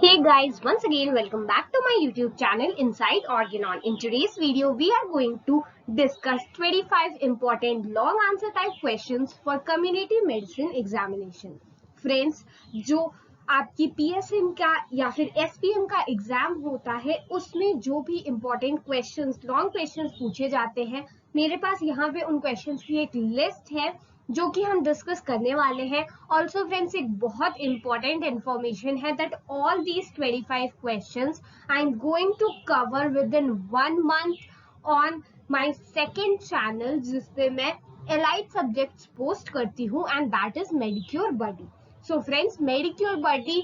Hey guys, once again welcome back to my YouTube channel Inside Organon. In today's video, we are going to discuss 25 important long answer type questions for community medicine examination. Friends, जो आपकी PSM का या फिर SPM का exam होता है उसमें जो भी इम्पोर्टेंट क्वेश्चंस लॉन्ग क्वेश्चंस पूछे जाते हैं, मेरे पास यहाँ पे उन क्वेश्चंस की एक लिस्ट है जो कि हम डिस्कस करने वाले हैं. ऑल्सो फ्रेंड्स, एक बहुत इंपॉर्टेंट इंफॉर्मेशन है that all these 25 questions I am going to cover with in 1 month on my second channel जिसपे मैं एलाइड सब्जेक्ट्स पोस्ट करती हूँ and that is Medicure Buddy. So friends, Medicure Buddy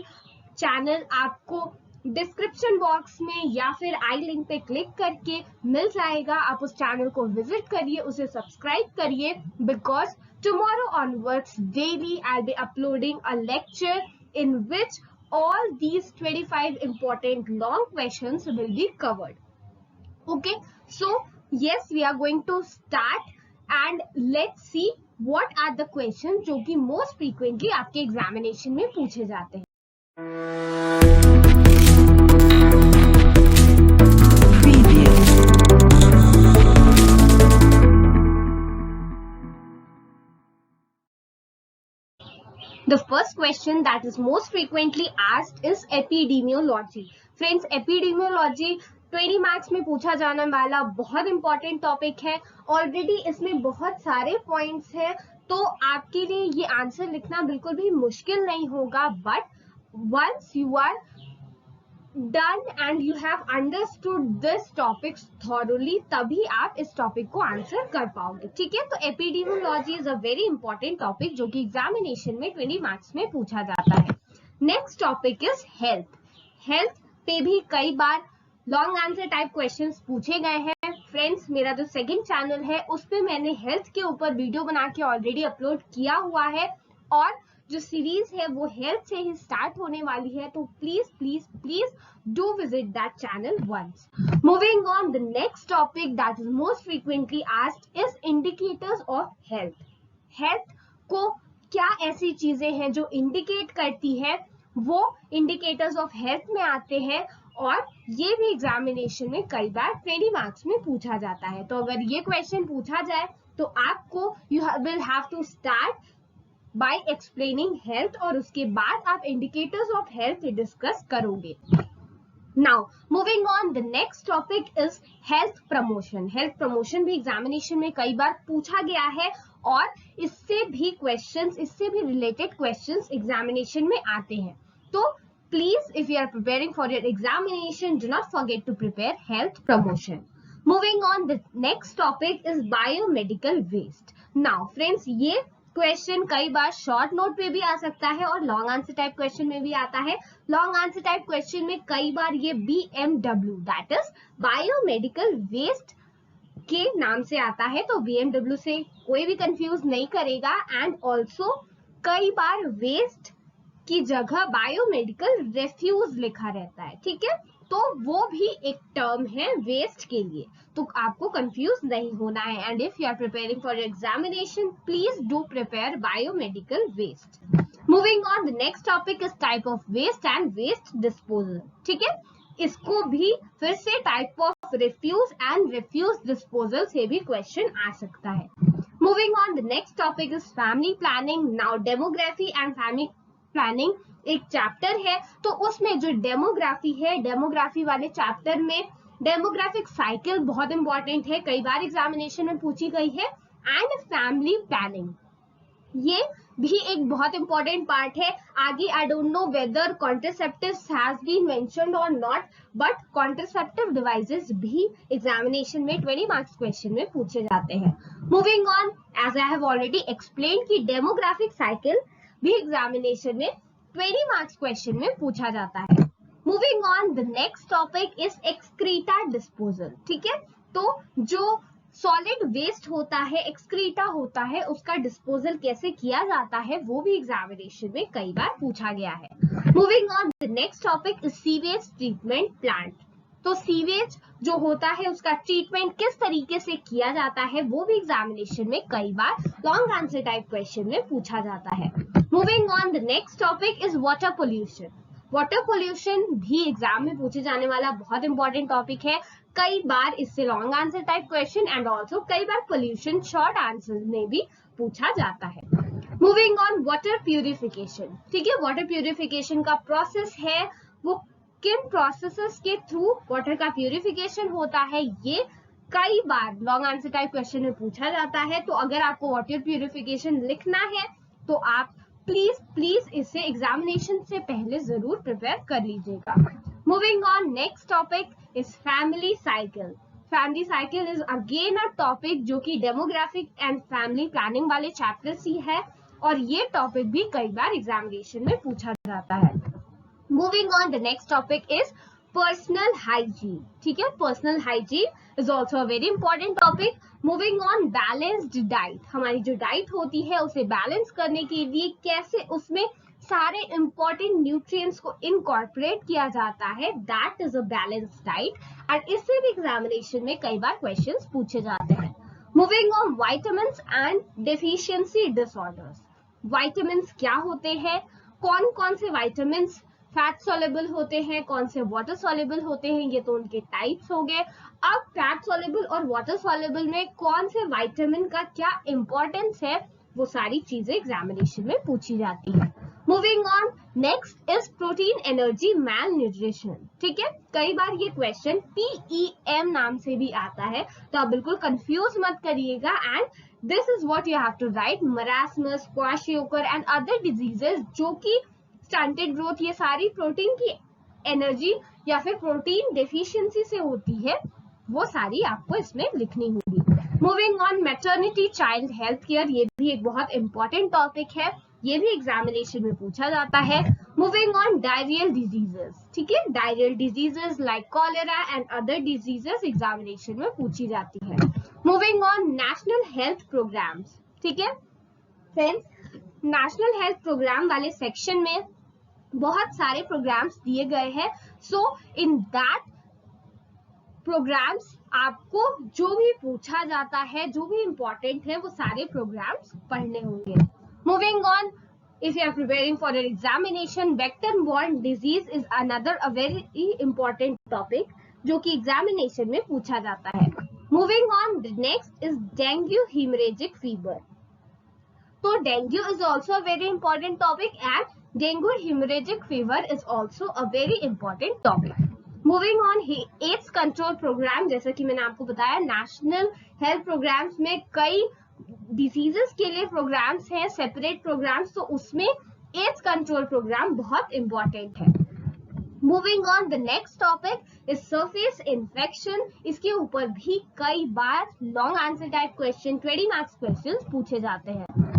channel आपको description box में या फिर I link पे click करके मिल जाएगा. आप उस चैनल को विजिट करिए, उसे सब्सक्राइब करिए because tomorrow onwards daily I'll be uploading a lecture in which all these 25 important long questions will be covered. Okay, so yes, we are going to start and let's see what are the questions जो कि most frequently आपके examination में पूछे जाते हैं. The first question that is most frequently asked is epidemiology. Friends, epidemiology 20 marks में पूछा जाने वाला बहुत इंपॉर्टेंट टॉपिक है. ऑलरेडी इसमें बहुत सारे पॉइंट्स हैं तो आपके लिए ये आंसर लिखना बिल्कुल भी मुश्किल नहीं होगा. But once you are done and you have understood this topic thoroughly तभी आप इस टॉपिक को आंसर कर पाओगे. ठीक है, तो epidemiology is a very important topic जो कि एग्जामिनेशन में 20 मार्क्स में पूछा जाता है. Next topic is health. Health पे भी कई बार लॉन्ग आंसर टाइप क्वेश्चंस पूछे गए हैं. फ्रेंड्स, मेरा जो सेकंड चैनल है उस पे मैंने हेल्थ के ऊपर वीडियो बना के ऑलरेडी अपलोड किया हुआ है और जो सीरीज है वो हेल्थ से ही स्टार्ट होने वाली है. तो please please please do visit that channel once. Moving on, the next topic that is most frequently asked is indicators of health. Health को क्या ऐसी चीजें हैं जो इंडिकेट करती है, वो indicators of health में आते हैं और ये भी एग्जामिनेशन में कई बार 20 मार्क्स में पूछा जाता है. तो अगर ये क्वेश्चन पूछा जाए तो आपको you will have to start by explaining health और उसके बाद आप indicators of health डिस्कस करोगे. Now, moving on, the next topic is health promotion. Health promotion भी एग्जामिनेशन में कई बार पूछा गया है और इससे भी related questions एग्जामिनेशन में आते हैं. तो please, if you are preparing for your examination, do not forget to prepare health promotion. Moving on, the next topic is biomedical waste. Now, friends, ये क्वेश्चन कई बार शॉर्ट नोट पे भी आ सकता है और लॉन्ग आंसर टाइप क्वेश्चन में भी आता है. लॉन्ग आंसर टाइप क्वेश्चन में कई बार ये BMW that is biomedical waste के नाम से आता है. तो BMW से कोई भी कंफ्यूज नहीं करेगा. एंड ऑल्सो कई बार वेस्ट की जगह बायोमेडिकल रेफ्यूज लिखा रहता है. ठीक है, तो वो भी एक टर्म है वेस्ट के लिए, तो आपको कंफ्यूज नहीं होना है. And if you are preparing for your examination, please do prepare biomedical waste. Moving on, the next topic is type of waste and waste disposal. ठीक है, इसको भी फिर से type of refuse and refuse disposal से भी question आ सकता है. Moving on, the next topic is family planning. Now demography and family planning एक चैप्टर है, तो उसमें जो डेमोग्राफी है, डेमोग्राफी वाले चैप्टर में डेमोग्राफिक साइकिल बहुत इंपॉर्टेंट है, कई बार एग्जामिनेशन में पूछी गई है. एंड फैमिली प्लानिंग ये भी एक बहुत इंपॉर्टेंट पार्ट है. आगे I don't know whether contraceptives has been mentioned और नॉट, बट कॉन्ट्रासेप्टिव डिवाइसेस भी एग्जामिनेशन में 20 मार्क्स क्वेश्चन में पूछे जाते हैं. Moving on, as I have already explain कि डेमोग्राफिक साइकिल भी एग्जामिनेशन में 20 मार्क्स क्वेश्चन में पूछा जाता है. Moving on, the next topic is excreta disposal. ठीक है, तो जो सॉलिड वेस्ट होता है, एक्सक्रीटा होता है, उसका डिस्पोजल कैसे किया जाता है वो भी एग्जामिनेशन में कई बार पूछा गया है. Moving on, the next topic is sewage treatment plant. तो सीवेज जो होता है उसका ट्रीटमेंट किस तरीके से किया जाता है वो भी एग्जामिनेशन में कई बार लॉन्ग आंसर टाइप क्वेश्चन में पूछा जाता है. Moving on, the next topic is water pollution. Water pollution भी एग्जाम में पूछे जाने वाला बहुत इंपॉर्टेंट टॉपिक है। कई बार इससे long answer type question and also कई बार पोल्यूशन शॉर्ट आंसर में भी पूछा जाता है। Moving on, water purification. ठीक है, वाटर प्यूरिफिकेशन का प्रोसेस है, वो किन प्रोसेसेस के थ्रू वाटर का प्यूरिफिकेशन होता है, ये कई बार लॉन्ग आंसर टाइप क्वेश्चन में पूछा जाता है। तो अगर आपको वाटर प्यूरिफिकेशन लिखना है तो आप प्लीज इसे एग्जामिनेशन से पहले जरूर प्रिपेयर कर लीजिएगा। Moving on, next topic is family cycle. Family cycle is again a topic जो कि डेमोग्राफिक एंड फैमिली प्लानिंग वाले चैप्टर्स ही है, और ये टॉपिक भी कई बार एग्जामिनेशन में पूछा जाता है। Moving on, the next topic is personal hygiene. ठीक है, personal hygiene is also a very important topic. Moving on, balanced diet. हमारी जो डाइट होती है उसे बैलेंस करने के लिए कैसे उसमें सारे इंपॉर्टेंट न्यूट्रिएंट्स को इनकॉर्पोरेट किया जाता है, that is a balanced diet, and इससे भी एग्जामिनेशन में कई बार क्वेश्चंस पूछे जाते हैं। Moving on, vitamins and deficiency disorders. Vitamins क्या होते हैं, कौन कौन से विटामिन्स फैट सॉल्युबल होते हैं, कौन से वाटर सॉल्युबल होते हैं, ये तो उनके टाइप्स हो गए। अब फैट सॉल्युबल और वाटर सॉल्युबल में कौन से विटामिन का क्या इंपॉर्टेंस है, वो सारी चीजें एग्जामिनेशन में पूछी जाती है। Moving on, next is protein energy malnutrition. ठीक है, कई बार ये क्वेश्चन PEM नाम से भी आता है, तो आप बिल्कुल कंफ्यूज मत करिएगा, and this is what you have to write. Marasmus, kwashiorkor and other diseases जो कि स्टंटेड ग्रोथ, ये सारी प्रोटीन की एनर्जी या फिर प्रोटीन डेफिशिएंसी से होती है, वो सारी आपको इसमें लिखनी होगी। Moving on, maternity child health care, ये भी एक बहुत इंपॉर्टेंट टॉपिक है, ये भी एग्जामिनेशन में पूछा जाता है। Moving on, diarrhoeal diseases. ठीक है, diarrhoeal diseases like cholera and other diseases examination में पूछी जाती है। Moving on, national health programmes. ठीक है फ्रेंड्स, नेशनल हेल्थ प्रोग्राम वाले सेक्शन में बहुत सारे प्रोग्राम्स दिए गए हैं। सो इन दैट प्रोग्राम्स आपको जो भी पूछा जाता है, जो भी इंपॉर्टेंट है, वो सारे प्रोग्राम्स पढ़ने होंगे। Moving on, if you are preparing for an examination, vector-borne disease is another a very important topic जो कि एग्जामिनेशन में पूछा जाता है। Moving on, next is dengue haemorrhagic fever. तो dengue is also a very important topic and dengue haemorrhagic fever is also a very important topic. Moving on, AIDS control programme, जैसा कि मैंने आपको बताया, नेशनल हेल्थ प्रोग्राम्स में कई diseases के लिए प्रोग्राम्स हैं, सेपरेट प्रोग्राम्स, तो उसमें एड्स कंट्रोल प्रोग्राम बहुत इंपॉर्टेंट है। Moving on, the next topic is surface infection. इसके ऊपर भी कई बार long answer type question, 20 marks questions पूछे जाते हैं।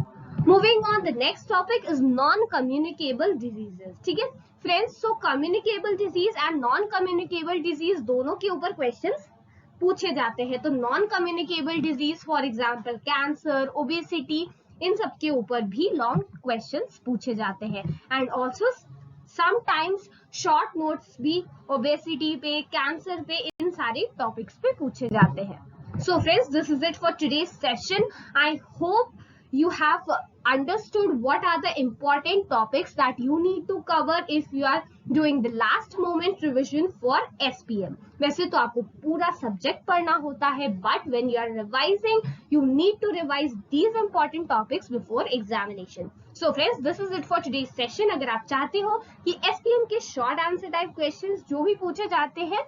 Moving on, the next topic is non communicable diseases. ठीक है friends, so communicable disease and non communicable disease दोनों के ऊपर क्वेश्चंस पूछे जाते हैं। तो non communicable disease for example cancer, obesity, इन सब के ऊपर भी लॉन्ग क्वेश्चंस पूछे जाते हैं, and also sometimes short notes भी ओबेसिटी पे, कैंसर पे, इन सारे टॉपिक्स पे पूछे जाते हैं। So friends, this is it for today's session. I hope you have understood what are the important topics that you need to cover if you are doing the last moment revision for SPM. वैसे तो आपको पूरा subject पढ़ना होता है, but when you are revising, you need to revise these important topics before examination. So friends, this is it for today's session. अगर आप चाहते हो कि SPM के short answer type questions जो भी पूछे जाते हैं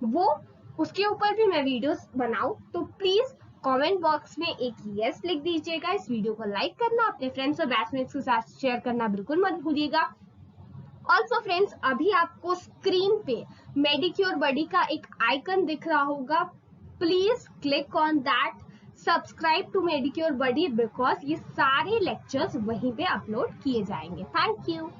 वो उसके ऊपर भी मैं वीडियोस बनाऊं, तो प्लीज कमेंट बॉक्स में एक यस लिख दीजिएगा। इस वीडियो को लाइक करना, अपने फ्रेंड्स और बैचमेट्स के साथ शेयर करना बिल्कुल मत भूलिएगा। ऑल्सो फ्रेंड्स, अभी आपको स्क्रीन पे मेडिक्योर बडी का एक आइकन दिख रहा होगा, please click on that, subscribe to Medicure Buddy, because ये सारे लेक्चर्स वहीं पे अपलोड किए जाएंगे। Thank you.